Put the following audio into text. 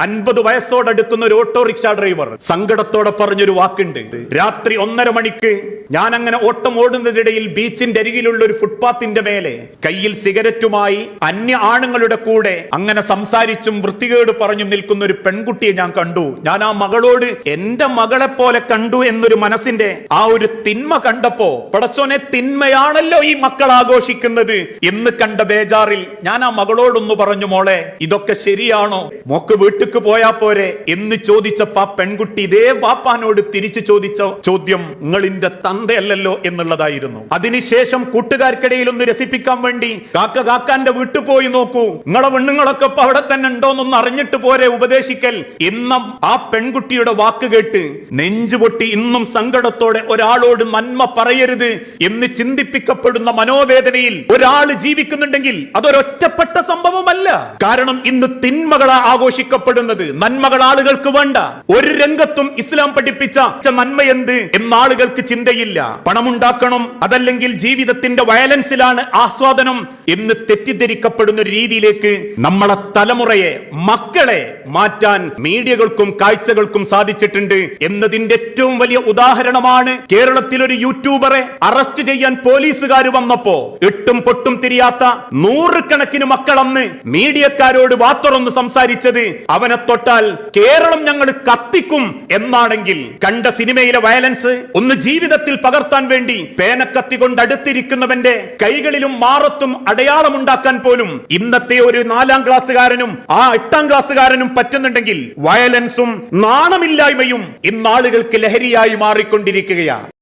50 വയസ്സോടടുക്കുന്ന ഒരു autorickshaw driver സങ്കടത്തോടെ പറഞ്ഞൊരു വാക്കുണ്ട്. രാത്രി 1:30 മണിക്ക് ഞാൻ അങ്ങനെ ഓട്ടം ഓടുന്നതിനിടയിൽ ബീച്ചിന്റെ അരികിലുള്ള ഒരു ഫുട്പാത്തിന്റെ മേലെ കയ്യിൽ സിഗരറ്റുമായി അന്യ ആണുങ്ങളുടെ കൂടെ അങ്ങനെ സംസാരിച്ചും വൃത്തികേട് പറഞ്ഞും നിൽക്കുന്ന ഒരു പെൺകുട്ടിയെ ഞാൻ കണ്ടു. ഞാൻ ആ മകളോട് എന്റെ മകളെ പോലെ കണ്ടു എന്നൊരു മനസ്സിന്റെ ആ ഒരു തിന്മ കണ്ടപ്പോ, പടച്ചോനെ തിന്മയാണല്ലോ ഈ മക്കൾ ആഘോഷിക്കുന്നത് എന്ന് കണ്ട ബേജാറിൽ ഞാൻ ആ മകളോടൊന്ന് പറഞ്ഞു, മോളെ ഇതൊക്കെ ശരിയാണോ, മോക്ക് വീട്ടിൽ പോയാ പോരെ എന്ന് ചോദിച്ചപ്പോ ആ പെൺകുട്ടി ഇതേ വാപ്പാനോട് തിരിച്ചു ചോദിച്ച ചോദ്യം നിങ്ങളിന്റെ തന്തയല്ലല്ലോ എന്നുള്ളതായിരുന്നു. അതിനുശേഷം കൂട്ടുകാർക്കിടയിൽ ഒന്ന് രസിപ്പിക്കാൻ വേണ്ടി കാക്കാന്റെ വീട്ടിൽ പോയി നോക്കൂ, നിങ്ങളെ പെണ്ണുങ്ങളൊക്കെ ഇപ്പൊ അവിടെ തന്നെ ഉണ്ടോന്നൊന്ന് അറിഞ്ഞിട്ട് പോരെ ഉപദേശിക്കൽ. ഇന്നും ആ പെൺകുട്ടിയുടെ വാക്ക് കേട്ട് നെഞ്ചുപൊട്ടി ഇന്നും സങ്കടത്തോടെ ഒരാളോട് നന്മ പറയരുത് എന്ന് ചിന്തിപ്പിക്കപ്പെടുന്ന മനോവേദനയിൽ ഒരാൾ ജീവിക്കുന്നുണ്ടെങ്കിൽ അതൊരൊറ്റപ്പെട്ട സംഭവമല്ല. കാരണം ഇന്ന് തിന്മകളാ ആഘോഷിക്കപ്പെടുന്നത്, നന്മകൾ ആളുകൾക്ക് വേണ്ട. ഒരു രംഗത്തും ഇസ്ലാം പഠിപ്പിച്ച നന്മ എന്ത് എന്ന ആളുകൾക്ക് ചിന്തയില്ല. പണമുണ്ടാക്കണം, അതല്ലെങ്കിൽ ജീവിതത്തിന്റെ വയലൻസിലാണ് ആസ്വാദനം എന്ന് തെറ്റിദ്ധരിക്കപ്പെടുന്ന ഒരു രീതിയിലേക്ക് നമ്മളെ തലമുറയെ, മക്കളെ മാറ്റാൻ മീഡിയകൾക്കും കാഴ്ചകൾക്കും സാധിച്ചിട്ടുണ്ട് എന്നതിന്റെ ഏറ്റവും വലിയ ഉദാഹരണമാണ് കേരളത്തിൽ ഒരു യൂട്യൂബറെ അറസ്റ്റ് ചെയ്യാൻ പോലീസുകാർ വന്നപ്പോ എട്ടും പൊട്ടും തിരിയാത്ത 100 കണക്കിന് മക്കൾ അന്ന് മീഡിയക്കാരോട് വാത്തുറന്ന് സംസാരിച്ചത് അവനെ തൊട്ടാൽ കേരളം ഞങ്ങൾ കത്തിക്കും എന്നാണെങ്കിൽ, കണ്ട സിനിമയിലെ വയലൻസ് ഒന്ന് ജീവിതത്തിൽ പകർത്താൻ വേണ്ടി പേനക്കത്തി കൊണ്ട് അടുത്തിരിക്കുന്നവന്റെ കൈകളിലും മാറത്തും അടയാളമുണ്ടാക്കാൻ പോലും ഇന്നത്തെ ഒരു 4ാം ക്ലാസ്സുകാരനും ആ 8ാം ക്ലാസ്സുകാരനും പറ്റുന്നുണ്ടെങ്കിൽ വയലൻസും നാണമില്ലായ്മയും ഇന്നാളുകൾക്ക് ലഹരിയായി മാറിക്കൊണ്ടിരിക്കുകയാണ്.